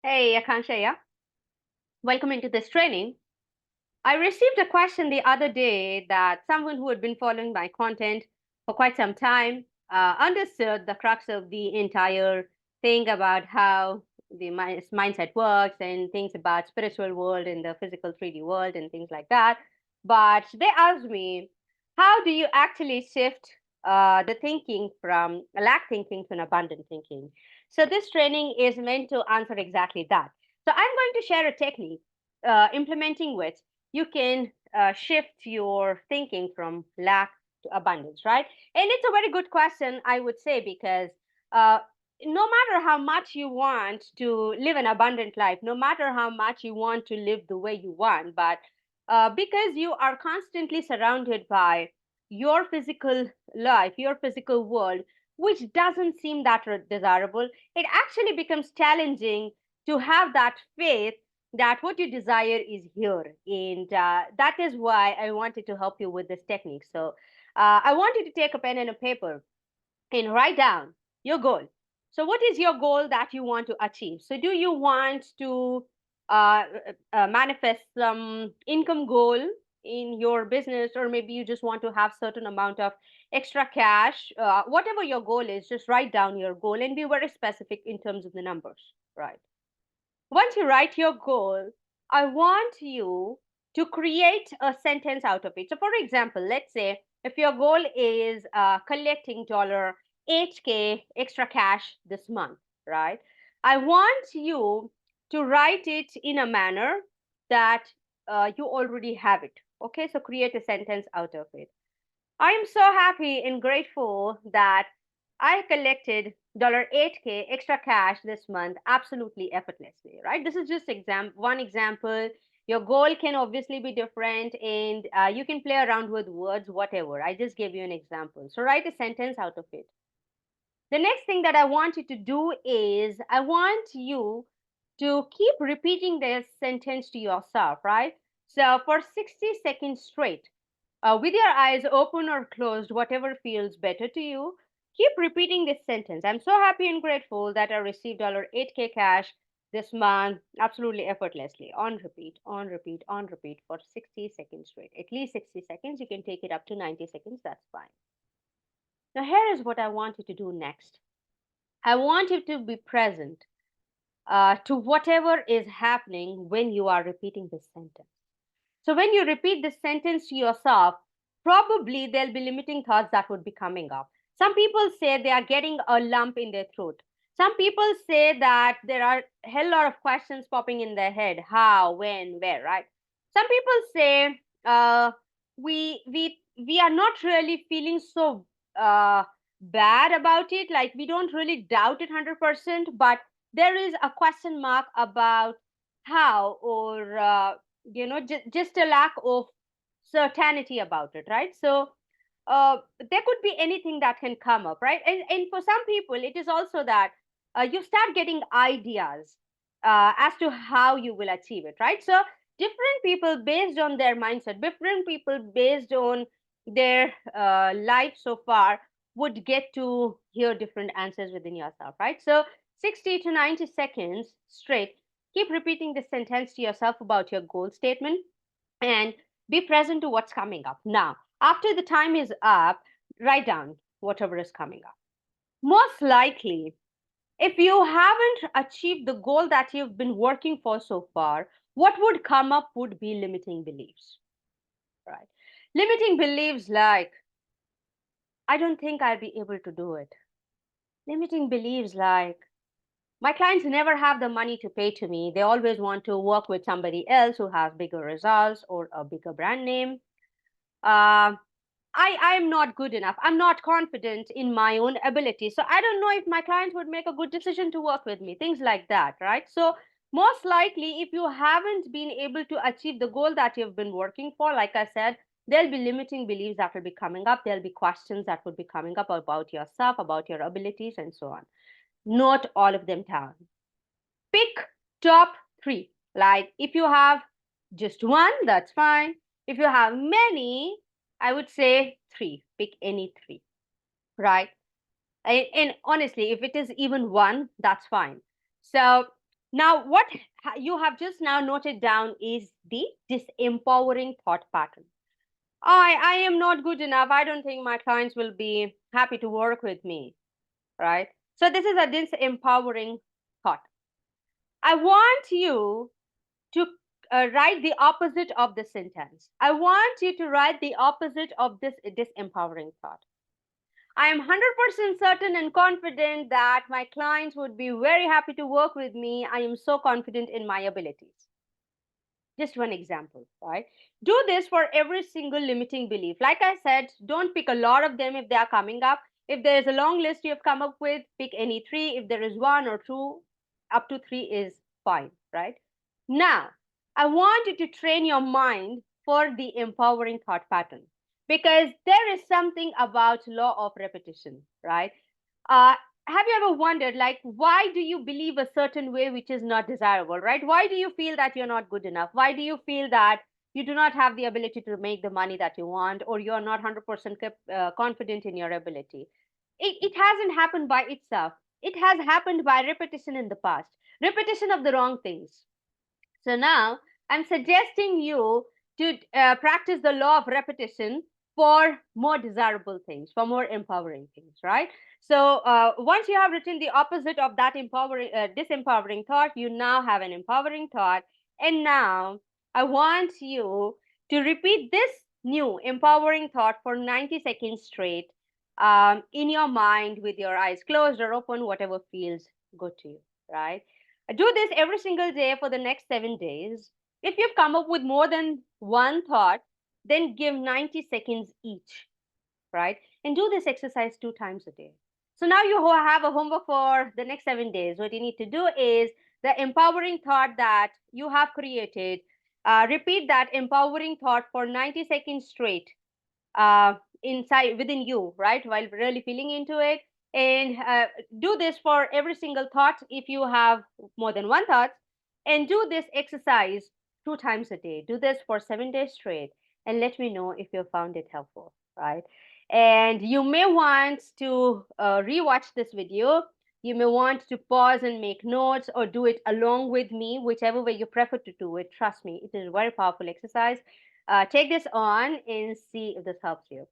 Hey, Akansha, welcome into this training. I received a question the other day that someone who had been following my content for quite some time understood the crux of the entire thing about how the mindset works and things about spiritual world and the physical 3D world and things like that. But they asked me, how do you actually shift the thinking from lack thinking to an abundant thinking? So this training is meant to answer exactly that. So I'm going to share a technique implementing which you can shift your thinking from lack to abundance, right? And it's a very good question, I would say, because uh, no matter how much you want to live an abundant life, no matter how much you want to live the way you want, but because you are constantly surrounded by your physical life, your physical world, which doesn't seem that desirable, it actually becomes challenging to have that faith that what you desire is here. And that is why I wanted to help you with this technique. So I want you to take a pen and a paper and write down your goal. So, what is your goal that you want to achieve? So, do you want to manifest some income goal in your business, or maybe you just want to have certain amount of extra cash? Whatever your goal is, just write down your goal and be very specific in terms of the numbers, right? Once you write your goal, I want you to create a sentence out of it. So, for example, let's say if your goal is collecting $8K extra cash this month, right? I want you to write it in a manner that you already have it. Okay, so create a sentence out of it. I am so happy and grateful that I collected $8K extra cash this month absolutely effortlessly, right? This is just one example. Your goal can obviously be different and you can play around with words, whatever. I just gave you an example. So write a sentence out of it. The next thing that I want you to do is I want you to keep repeating this sentence to yourself, right? So for 60 seconds straight, with your eyes open or closed, whatever feels better to you, keep repeating this sentence. I'm so happy and grateful that I received $8K cash this month absolutely effortlessly. On repeat, on repeat, on repeat for 60 seconds straight. At least 60 seconds. You can take it up to 90 seconds. That's fine. Now, here is what I want you to do next. I want you to be present to whatever is happening when you are repeating this sentence. So when you repeat this sentence to yourself, probably there'll be limiting thoughts that would be coming up. Some people say they are getting a lump in their throat. Some people say that there are a hell lot of questions popping in their head. How, when, where, right? Some people say we are not really feeling so bad about it. Like we don't really doubt it 100%, but there is a question mark about how or just a lack of certainty about it, right? So there could be anything that can come up, right? And for some people it is also that you start getting ideas as to how you will achieve it, right? So different people based on their mindset, different people based on their life so far would get to hear different answers within yourself, right? So 60 to 90 seconds straight, keep repeating this sentence to yourself about your goal statement and be present to what's coming up. Now, after the time is up, write down whatever is coming up. Most likely, if you haven't achieved the goal that you've been working for so far, what would come up would be limiting beliefs, right? Limiting beliefs like, I don't think I'll be able to do it. Limiting beliefs like, my clients never have the money to pay to me. They always want to work with somebody else who has bigger results or a bigger brand name. Uh, I'm not good enough. I'm not confident in my own ability. So I don't know if my clients would make a good decision to work with me. Things like that, right? So most likely, if you haven't been able to achieve the goal that you've been working for, like I said, there'll be limiting beliefs that will be coming up. There'll be questions that would be coming up about yourself, about your abilities, and so on. Note all of them down. Pick top three. Like if you have just one, that's fine. If you have many, I would say three. Pick any three, right? And honestly, if it is even one, that's fine. So Now, what you have just now noted down is the disempowering thought pattern. I am not good enough. I don't think my clients will be happy to work with me, right? So this is a disempowering thought. I want you to write the opposite of the sentence. I want you to write the opposite of this disempowering thought. I am 100% certain and confident that my clients would be very happy to work with me. I am so confident in my abilities. Just one example, right? Do this for every single limiting belief. Like I said, don't pick a lot of them if they are coming up. If there is a long list you have come up with, pick any three. If there is one or two, up to three is fine, right? Now, I want you to train your mind for the empowering thought pattern because there is something about law of repetition, right? uh, have you ever wondered, like, why do you believe a certain way which is not desirable, right? Why do you feel that you're not good enough? Why do you feel that you do not have the ability to make the money that you want, or you're not 100% confident in your ability? It hasn't happened by itself. It has happened by repetition in the past, repetition of the wrong things. So now I'm suggesting you to practice the law of repetition for more desirable things, for more empowering things, right? So once you have written the opposite of that empowering, disempowering thought, you now have an empowering thought. And now I want you to repeat this new empowering thought for 90 seconds straight in your mind with your eyes closed or open, whatever feels good to you, right? Do this every single day for the next 7 days. If you've come up with more than one thought, then give 90 seconds each, right? And do this exercise 2 times a day. So now you have a homework for the next 7 days. What you need to do is the empowering thought that you have created. Repeat that empowering thought for 90 seconds straight uh, inside within you, right? While really feeling into it. And do this for every single thought if you have more than one thought. And do this exercise 2 times a day. Do this for 7 days straight. And let me know if you found it helpful, right? And you may want to rewatch this video. You may want to pause and make notes or do it along with me, whichever way you prefer to do it. Trust me, it is a very powerful exercise. Take this on and see if this helps you.